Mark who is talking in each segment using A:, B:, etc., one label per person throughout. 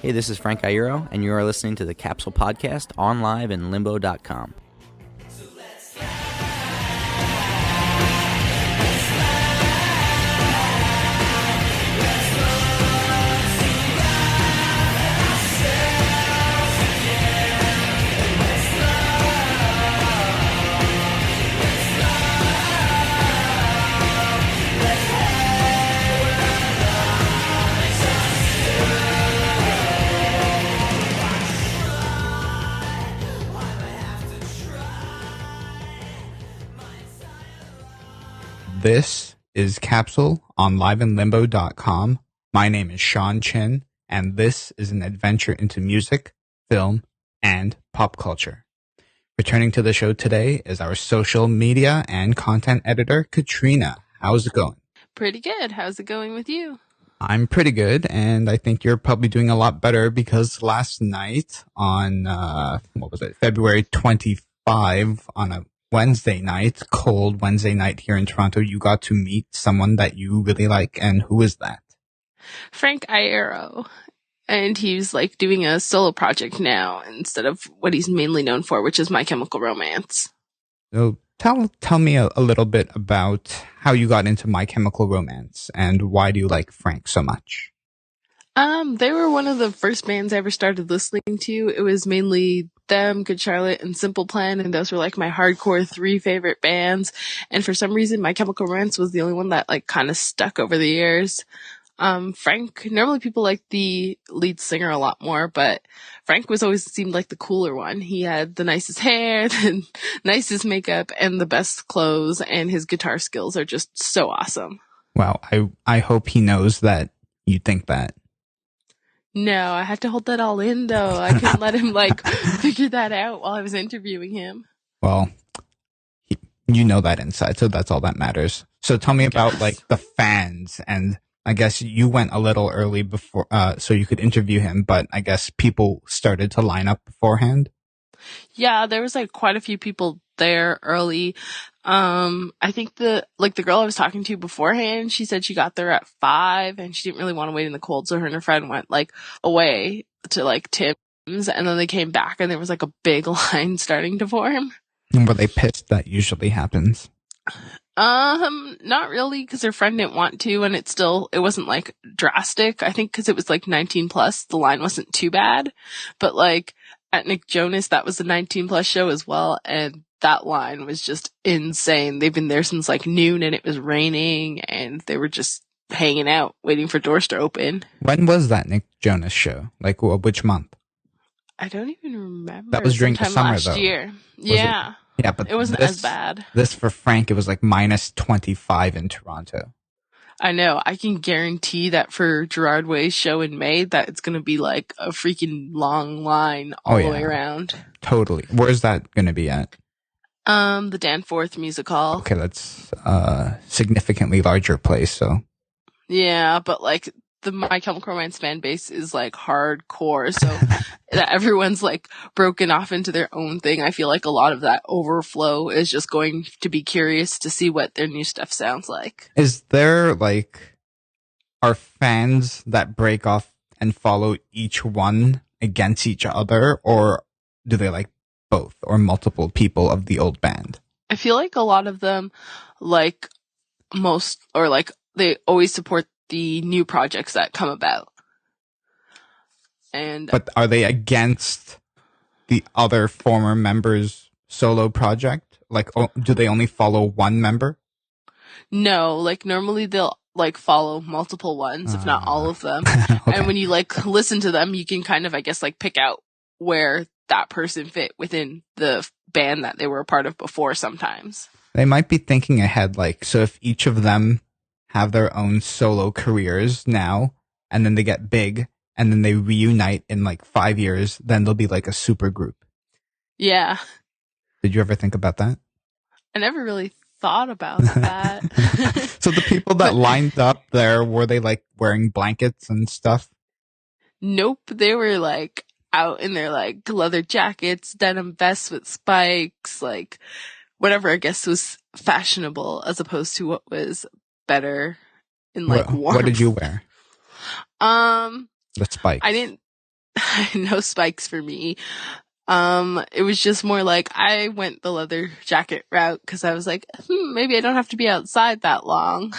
A: Hey, this is Frank Iero, and you are listening to the Capsule podcast on live and limbo.com.
B: This is Capsule on liveandlimbo.com. My name is Sean Chin, and this is an adventure into music, film, and pop culture. Returning to the show today is our social media and content editor, Katrina. How's it going?
C: Pretty good. How's it going with you?
B: I'm pretty good, and I think you're probably doing a lot better because last night on, February 25 on a Wednesday night, cold Wednesday night here in Toronto, you got to meet someone that you really like. And who is that?
C: Frank Iero. And he's like doing a solo project now instead of what he's mainly known for, which is My Chemical Romance.
B: So tell me a little bit about how you got into My Chemical Romance and why do you like Frank so much?
C: They were one of the first bands I ever started listening to. It was mainly them, Good Charlotte, and Simple Plan, and those were like my hardcore 3 favorite bands. And for some reason, My Chemical Romance was the only one that like kind of stuck over the years. Frank, normally people like the lead singer a lot more, but Frank was always seemed like the cooler one. He had the nicest hair, the nicest makeup, and the best clothes, and his guitar skills are just so awesome.
B: Well, I hope he knows that you think that.
C: No, I had to hold that all in though. I couldn't let him like figure that out while I was interviewing him.
B: Well, you know that inside, so that's all that matters. So tell me about like the fans, and I guess you went a little early before, so you could interview him, but I guess people started to line up beforehand.
C: Yeah, there was like quite a few people there early. I think the girl I was talking to beforehand, she said she got there at 5 and she didn't really want to wait in the cold. So her and her friend went like away to like Tim's, and then they came back and there was like a big line starting to form.
B: And were they pissed? That usually happens.
C: Not really, because her friend didn't want to, and it wasn't like drastic. I think because it was like 19 plus, the line wasn't too bad. But like at Nick Jonas, that was a 19 plus show as well, and that line was just insane. They've been there since like noon, and it was raining, and they were just hanging out, waiting for doors to open.
B: When was that Nick Jonas show? Like which month?
C: I don't even remember.
B: That was during the summer,
C: last
B: though.
C: year. Yeah.
B: Yeah, but
C: it wasn't as bad.
B: This for Frank, it was like minus 25 in Toronto.
C: I know. I can guarantee that for Gerard Way's show in May, that it's going to be like a freaking long line all the way around.
B: Totally. Where's that going to be at?
C: The Danforth Music Hall.
B: Okay, that's a significantly larger place, so.
C: Yeah, but like the My Chemical Romance fan base is like hardcore, so that everyone's like broken off into their own thing. I feel like a lot of that overflow is just going to be curious to see what their new stuff sounds like.
B: Is there are fans that break off and follow each one against each other, or do they like both or multiple people of the old band?
C: I feel like a lot of them like most, or like they always support the new projects that come about.
B: But are they against the other former members' solo project? Like, do they only follow one member?
C: No, like normally they'll like follow multiple ones, if not all of them.
B: Okay.
C: And when you like listen to them, you can kind of, I guess, like pick out where that person fit within the band that they were a part of before sometimes.
B: They might be thinking ahead, like, so if each of them have their own solo careers now, and then they get big, and then they reunite in like 5 years, then they'll be like a super group.
C: Yeah.
B: Did you ever think about that?
C: I never really thought about that.
B: So the people that lined up there, were they like wearing blankets and stuff?
C: Nope. They were like out in their like leather jackets, denim vests with spikes, like whatever I guess was fashionable as opposed to what was better in like warmth.
B: What did you wear?
C: The
B: spikes.
C: I didn't No spikes for me. It was just more like I went the leather jacket route because I was like, maybe I don't have to be outside that long.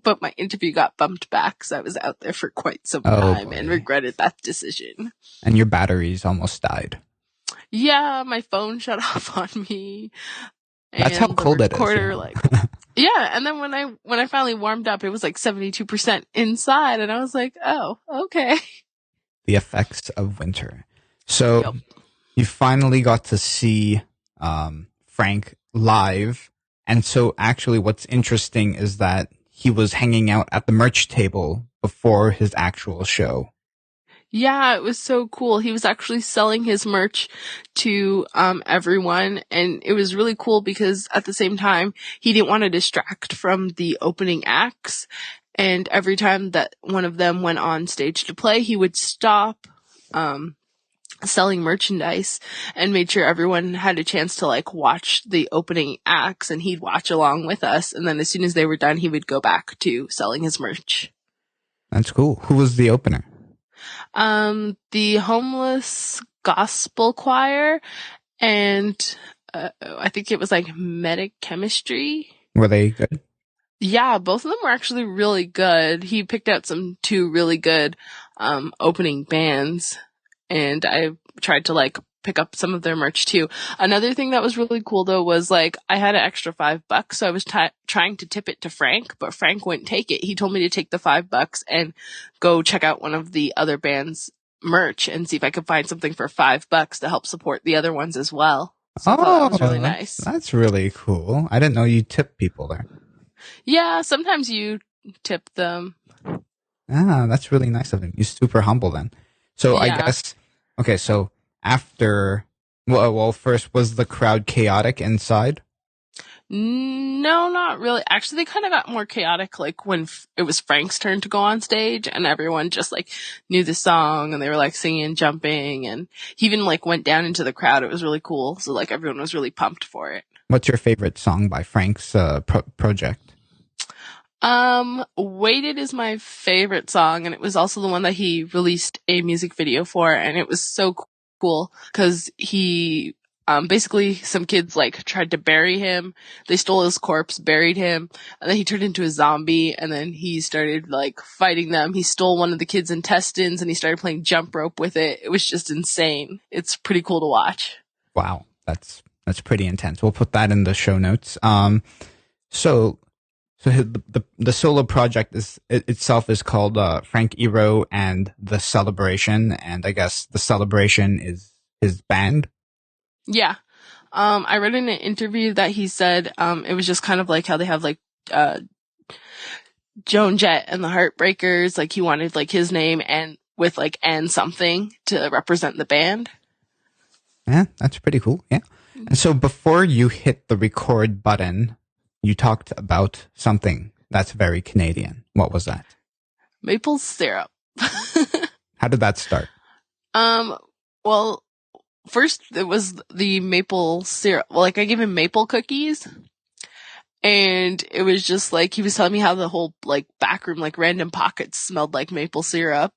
C: But my interview got bumped back, so I was out there for quite some time and regretted that decision.
B: And your batteries almost died.
C: Yeah, my phone shut off on me.
B: That's how cold it is.
C: Yeah, and then when I finally warmed up, it was like 72% inside, and I was like, oh, okay.
B: The effects of winter. So you finally got to see Frank live, and so actually what's interesting is that he was hanging out at the merch table before his actual show.
C: Yeah, it was so cool. He was actually selling his merch to everyone, and it was really cool because at the same time, he didn't want to distract from the opening acts, and every time that one of them went on stage to play, he would stop selling merchandise and made sure everyone had a chance to like watch the opening acts, and he'd watch along with us, and then as soon as they were done, he would go back to selling his merch.
B: That's cool. Who was the opener?
C: The Homeless Gospel Choir, and I think it was like Medic Chemistry.
B: Were they good?
C: Yeah, both of them were actually really good. He picked out two really good opening bands, and I tried to like pick up some of their merch too. Another thing that was really cool though was like I had an extra $5, so I was trying to tip it to Frank, but Frank wouldn't take it. He told me to take the $5 and go check out one of the other bands' merch and see if I could find something for $5 to help support the other ones as well. So I thought that was really nice.
B: That's really cool. I didn't know you tip people there.
C: Yeah, sometimes you tip them.
B: Ah, that's really nice of him. He's super humble then. So yeah. I guess, okay, so after, first, was the crowd chaotic inside?
C: No, not really. Actually, they kind of got more chaotic like when it was Frank's turn to go on stage, and everyone just like knew the song and they were like singing and jumping, and he even like went down into the crowd. It was really cool. So like everyone was really pumped for it.
B: What's your favorite song by Frank's project?
C: Waited is my favorite song, and it was also the one that he released a music video for, and it was so cool because he basically some kids like tried to bury him. They stole his corpse, buried him, and then he turned into a zombie, and then he started like fighting them. He stole one of the kids' intestines and he started playing jump rope with it. It was just insane. It's pretty cool to watch.
B: Wow, that's pretty intense. We'll put that in the show notes. So the solo project itself is called Frank Iero and the Celebration, and I guess the Celebration is his band.
C: Yeah. I read in an interview that he said it was just kind of like how they have like Joan Jett and the Heartbreakers. Like he wanted like his name and with like and something to represent the band.
B: Yeah, that's pretty cool. Yeah. And so before you hit the record button, you talked about something that's very Canadian. What was that?
C: Maple syrup.
B: How did that start?
C: Well, first it was the maple syrup. Well, like I gave him maple cookies, and it was just like he was telling me how the whole like back room, like random pockets smelled like maple syrup.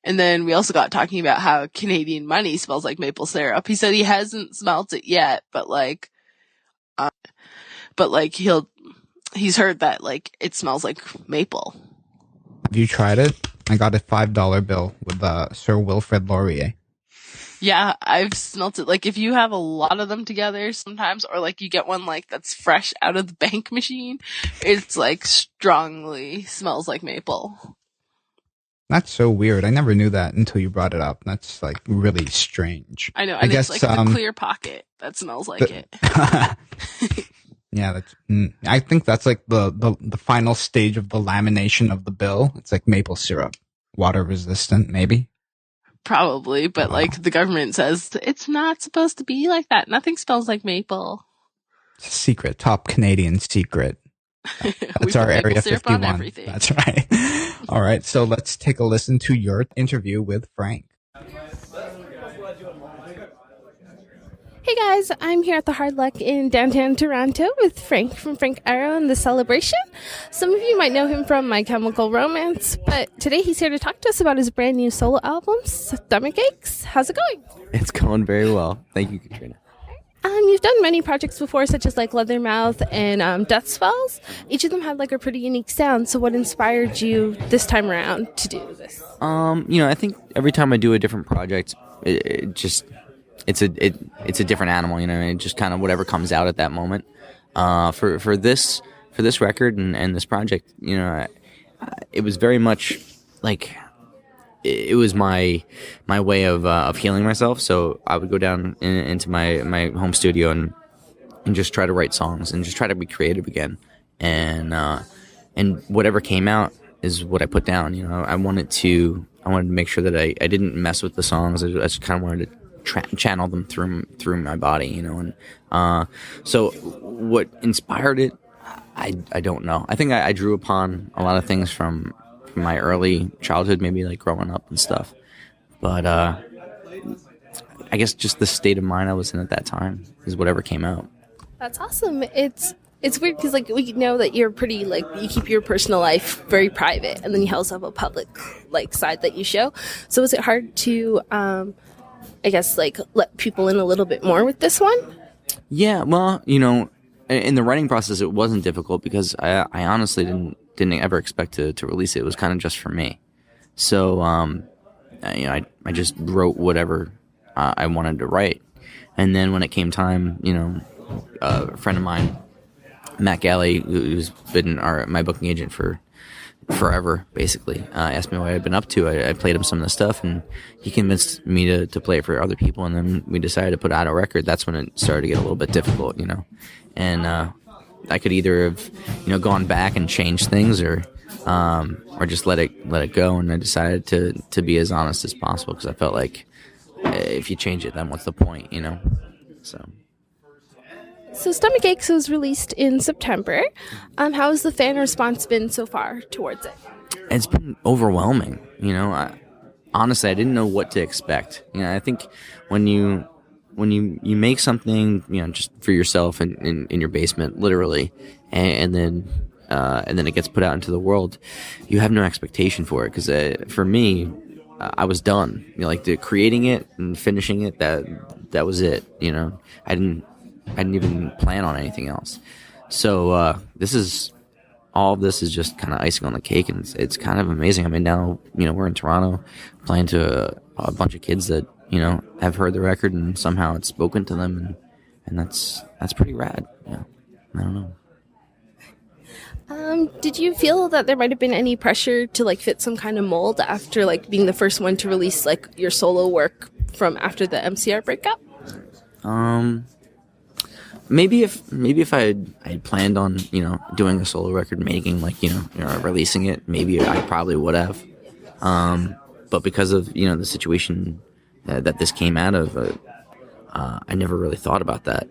C: And then we also got talking about how Canadian money smells like maple syrup. He said he hasn't smelt it yet, but he's heard that like it smells like maple.
B: Have you tried it? I got a $5 bill with Sir Wilfrid Laurier.
C: Yeah, I've smelt it. Like if you have a lot of them together sometimes, or like you get one like that's fresh out of the bank machine, it's like strongly smells like maple.
B: That's so weird. I never knew that until you brought it up. That's like really strange.
C: I know. And I guess it's like the clear pocket that smells like it.
B: Yeah, I think that's like the final stage of the lamination of the bill. It's like maple syrup, water resistant, maybe.
C: Probably, but like the government says it's not supposed to be like that. Nothing smells like maple.
B: It's a secret, top Canadian secret. That's our Area 51. That's right. All right, so let's take a listen to your interview with Frank.
D: Hey
C: Hey guys, I'm here at the Hard Luck in downtown Toronto with Frank from Frank Iero and The Celebration. Some of you might know him from My Chemical Romance, but today he's here to talk to us about his brand new solo album, Stomach Aches. How's it going?
A: It's going very well. Thank you, Katrina.
C: You've done many projects before, such as like Leathermouth and Death Spells. Each of them had like a pretty unique sound. So what inspired you this time around to do this?
A: I think every time I do a different project, it's a different animal. It just kind of whatever comes out at that moment. For this record and this project, it was very much like it was my way of healing myself. So I would go down into my home studio and just try to write songs and just try to be creative again. And whatever came out is what I put down. I wanted to make sure that I didn't mess with the songs. I just kind of wanted to channel them through my body, and so what inspired it, I don't know. I think I drew upon a lot of things from my early childhood, maybe like growing up and stuff, but I guess just the state of mind I was in at that time is whatever came out.
C: That's awesome. It's weird because like we know that you're pretty like you keep your personal life very private, and then you also have a public like side that you show. So is it hard to I guess like let people in a little bit more with this one?
A: Yeah, well, in the writing process, it wasn't difficult because I honestly didn't ever expect to release it. It was kind of just for me. So, I just wrote whatever I wanted to write. And then when it came time, a friend of mine, Matt Galley, who's been my booking agent for forever, basically, asked me what I'd been up to. I played him some of the stuff, and he convinced me to play it for other people, and then we decided to put out a record. That's when it started to get a little bit difficult, and I could either have gone back and changed things or just let it go, and I decided to be as honest as possible because I felt like if you change it, then what's the point,
C: So Stomach Aches was released in September. How has the fan response been so far towards it?
A: It's been overwhelming. Honestly, I didn't know what to expect. I think when you make something, just for yourself in your basement, literally, and then it gets put out into the world, you have no expectation for it. Because for me, I was done. Like creating it and finishing it. That was it. I didn't even plan on anything else. So all of this is just kind of icing on the cake, and it's kind of amazing. I mean, now we're in Toronto, playing to a bunch of kids that have heard the record, and somehow it's spoken to them, and that's pretty rad. I don't know.
C: Did you feel that there might have been any pressure to like fit some kind of mold after like being the first one to release like your solo work from after the MCR breakup?
A: Maybe if I had planned on doing a solo record, making like releasing it, maybe I probably would have. But because of the situation that this came out of, I never really thought about that.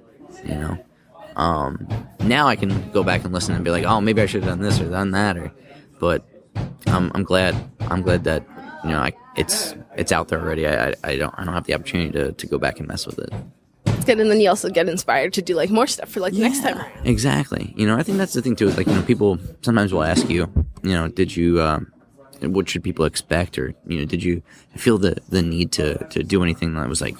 A: Now I can go back and listen and be like, oh, maybe I should have done this or done that, but I'm glad that it's out there already. I don't have the opportunity to go back and mess with it.
C: It's good, and then you also get inspired to do like more stuff for like the next time around.
A: Exactly. I think that's the thing too. Is like people sometimes will ask you, did you what should people expect, or did you feel the need to do anything that was like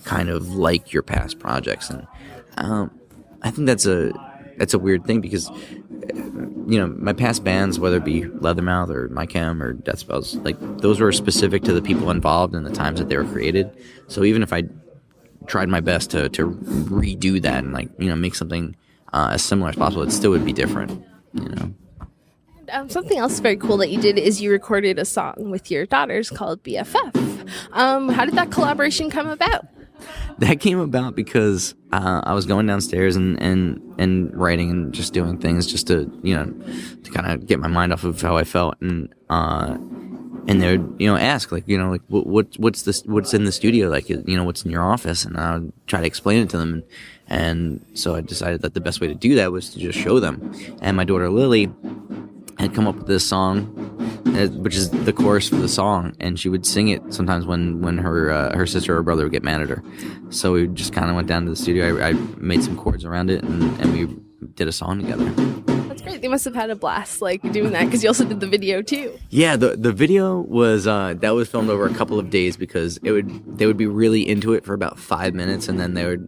A: kind of like your past projects? And I think that's a weird thing because my past bands, whether it be Leathermouth or My Chem or Death Spells, like those were specific to the people involved and the times that they were created. So even if I tried my best to redo that and like make something as similar as possible, it still would be different.
C: Something else very cool that you did is you recorded a song with your daughters called BFF. How did that collaboration come about?
A: That came about because I was going downstairs and writing and just doing things just to kind of get my mind off of how I felt, and they would ask like what's in the studio, like what's in your office, and I would try to explain it to them, and so I decided that the best way to do that was to just show them. And my daughter Lily had come up with this song which is the chorus for the song, and she would sing it sometimes when her sister or brother would get mad at her. So we just kind of went down to the studio. I made some chords around it, and we did a song together.
D: That's great. They must have had a blast like doing that, because you also did the video too.
A: Yeah, the video was that was filmed over a couple of days, because they would be really into it for about 5 minutes, and then they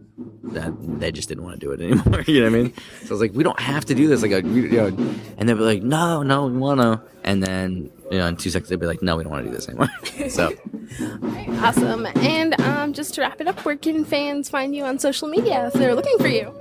A: just didn't want to do it anymore. You know what I mean? So I was like, we don't have to do this. Like, and they'd be like, no, we want to. And then in 2 seconds they'd be like, no, we don't want to do this anymore. So.
D: Right, awesome. And just to wrap it up, where can fans find you on social media if they're looking for you?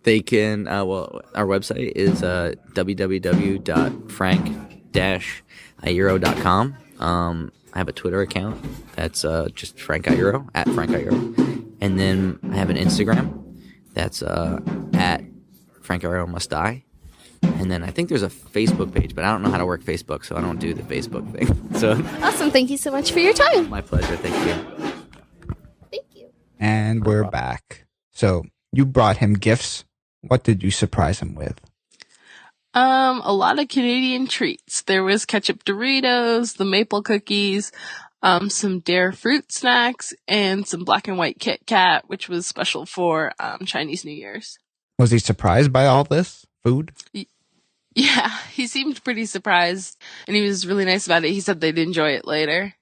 A: They can, our website is www.frank-iero.com. I have a Twitter account that's just Frank Iero, at Frank Iero. And then I have an Instagram that's at Frank Iero Must Die. And then I think there's a Facebook page, but I don't know how to work Facebook, so I don't do the Facebook thing. So
D: Awesome. Thank you so much for your time.
A: My pleasure. Thank you.
D: Thank you.
B: And we're back. So you brought him gifts. What did you surprise him with?
C: A lot of Canadian treats. There was ketchup Doritos, the maple cookies, some Dare fruit snacks, and some black and white Kit Kat, which was special for Chinese New Year's.
B: Was he surprised by all this food?
C: Yeah, he seemed pretty surprised, and he was really nice about it. He said they'd enjoy it later.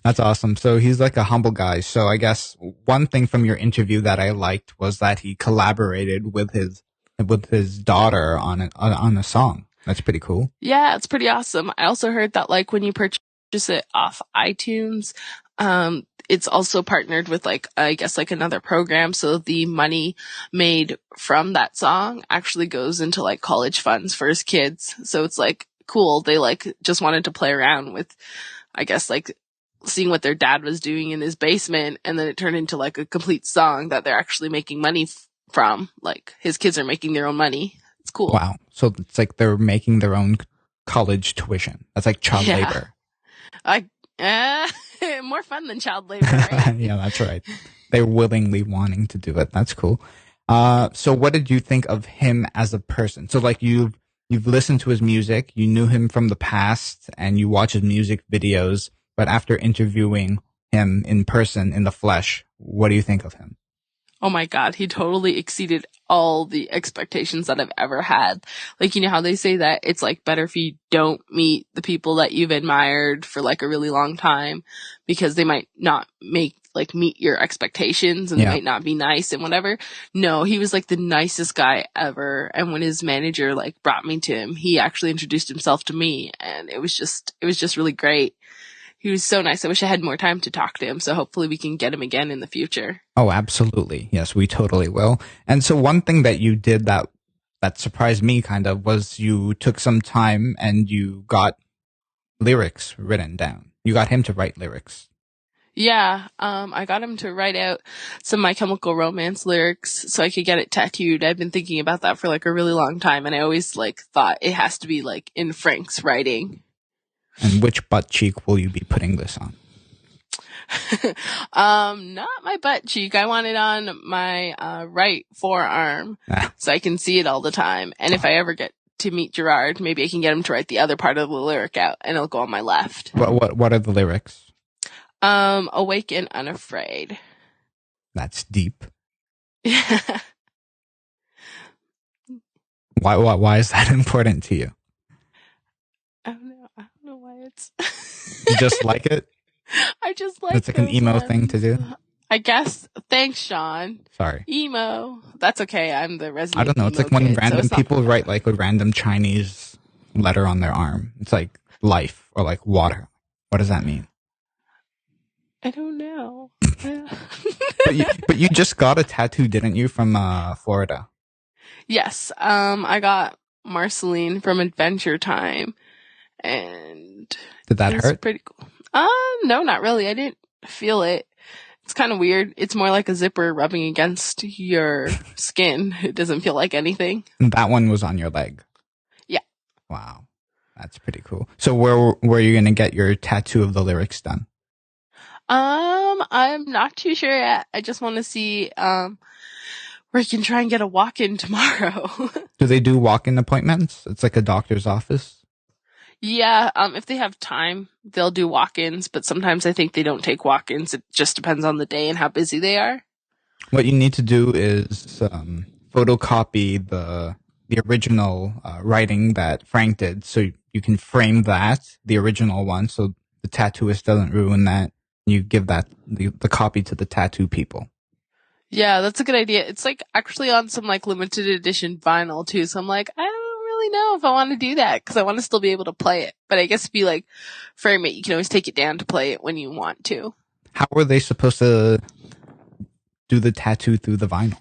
B: That's awesome. So he's like a humble guy. So I guess one thing from your interview that I liked was that he collaborated with his daughter on a song. That's pretty cool.
C: Yeah, it's pretty awesome. I also heard that like when you purchase it off iTunes, it's also partnered with like, I guess like another program. So the money made from that song actually goes into like college funds for his kids. So it's like cool. They like just wanted to play around with, I guess, like seeing what their dad was doing in his basement. And then it turned into like a complete song that they're actually making money from. Like his kids are making their own money. It's cool.
B: Wow. So it's like they're making their own college tuition. That's like child labor.
C: More fun than child labor, right?
B: Yeah, that's right. They're willingly wanting to do it. That's cool. So what did you think of him as a person? So like you've listened to his music, you knew him from the past, and you watch his music videos, but after interviewing him in person, in the flesh, what do you think of him?
C: Oh my God, he totally exceeded all the expectations that I've ever had. Like, you know how they say that it's like better if you don't meet the people that you've admired for like a really long time, because they might not meet your expectations, and they might not be nice and whatever. No, he was like the nicest guy ever. And when his manager like brought me to him, he actually introduced himself to me, and it was just really great. He was so nice. I wish I had more time to talk to him. So hopefully we can get him again in the future.
B: Oh, absolutely. Yes, we totally will. And so one thing that you did that surprised me kind of was you took some time and you got lyrics written down. You got him to write lyrics.
C: Yeah. I got him to write out some My Chemical Romance lyrics so I could get it tattooed. I've been thinking about that for like a really long time. And I always like thought it has to be like in Frank's writing.
B: And which butt cheek will you be putting this on?
C: Not my butt cheek. I want it on my right forearm so I can see it all the time. And if I ever get to meet Gerard, maybe I can get him to write the other part of the lyric out, and it'll go on my left.
B: What are the lyrics?
C: Awake and unafraid.
B: That's deep. Why is that important to you?
C: I don't know why it's.
B: You just like it?
C: I just like it.
B: It's like an emo thing to do?
C: I guess. Thanks, Sean.
B: Sorry.
C: Emo. That's okay. I'm the resident.
B: I don't know. It's like when random people write like a random Chinese letter on their arm. It's like life or like water. What does that mean?
C: I don't know.
B: but you just got a tattoo, didn't you, from Florida?
C: Yes. I got Marceline from Adventure Time. And
B: did that hurt?
C: Pretty cool. No, not really. I didn't feel it. It's kind of weird. It's more like a zipper rubbing against your skin. It doesn't feel like anything.
B: That one was on your leg.
C: Yeah.
B: Wow. That's pretty cool. So where were you going to get your tattoo of the lyrics done?
C: I'm not too sure yet. I just want to see, where I can try and get a walk-in tomorrow.
B: Do they do walk-in appointments? It's like a doctor's office.
C: Yeah, if they have time, they'll do walk-ins, but sometimes I think they don't take walk-ins. It just depends on the day and how busy they are.
B: What you need to do is photocopy the original writing that Frank did, so you can frame that, the original one, so the tattooist doesn't ruin that. You give that the copy to the tattoo people.
C: Yeah, that's a good idea. It's like actually on some like limited edition vinyl too, so I'm like, I don't really know if I want to do that because I want to still be able to play it. But I guess if you like frame it, you can always take it down to play it when you want to.
B: How are they supposed to do the tattoo through the vinyl?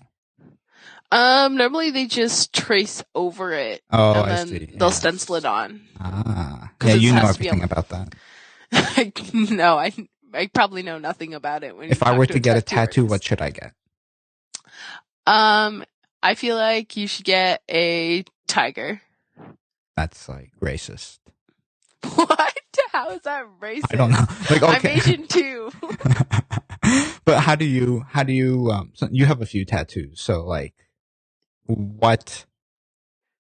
C: Normally they just trace over it.
B: Oh,
C: and
B: I
C: then
B: see.
C: they'll
B: Yeah.
C: stencil it on.
B: Ah,
C: 'Cause
B: yeah,
C: it
B: you know
C: has to be
B: everything about that.
C: No, I probably know nothing about it. When
B: If
C: you
B: I
C: talk
B: were
C: to
B: to
C: a
B: get a
C: tattoo
B: tattoo,
C: artist.
B: what should I get?
C: I feel like you should get a tiger.
B: That's like racist.
C: What? How is that racist?
B: I don't know. Like, okay.
C: I'm Asian too.
B: But how do you so you have a few tattoos, so like what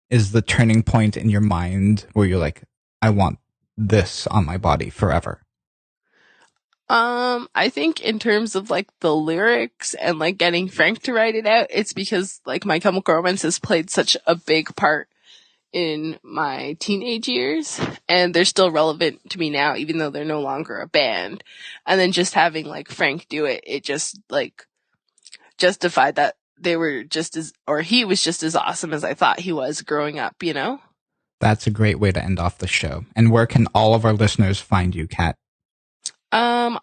B: is the turning point in your mind where you're like, I want this on my body forever?
C: I think in terms of like the lyrics and like getting Frank to write it out, it's because like My Chemical Romance has played such a big part in my teenage years, and they're still relevant to me now, even though they're no longer a band. And then just having like Frank do it, it just like justified that they were just as, or he was just as awesome as I thought he was growing up, you know?
B: That's a great way to end off the show. And where can all of our listeners find you, Kat?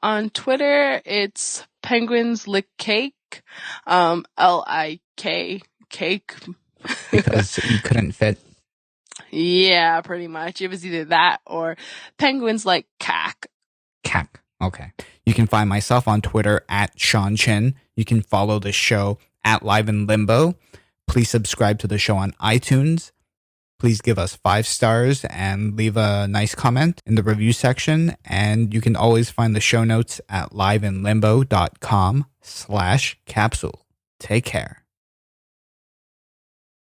C: On Twitter, it's Penguins Lick Cake, Lik cake.
B: Because you couldn't fit.
C: Yeah, pretty much. It was either that or Penguins Like Cack.
B: Cack. Okay. You can find myself on Twitter at Sean Chin. You can follow the show at Live in Limbo. Please subscribe to the show on iTunes. Please give us 5 stars and leave a nice comment in the review section. And you can always find the show notes at liveinlimbo.com/capsule. Take care.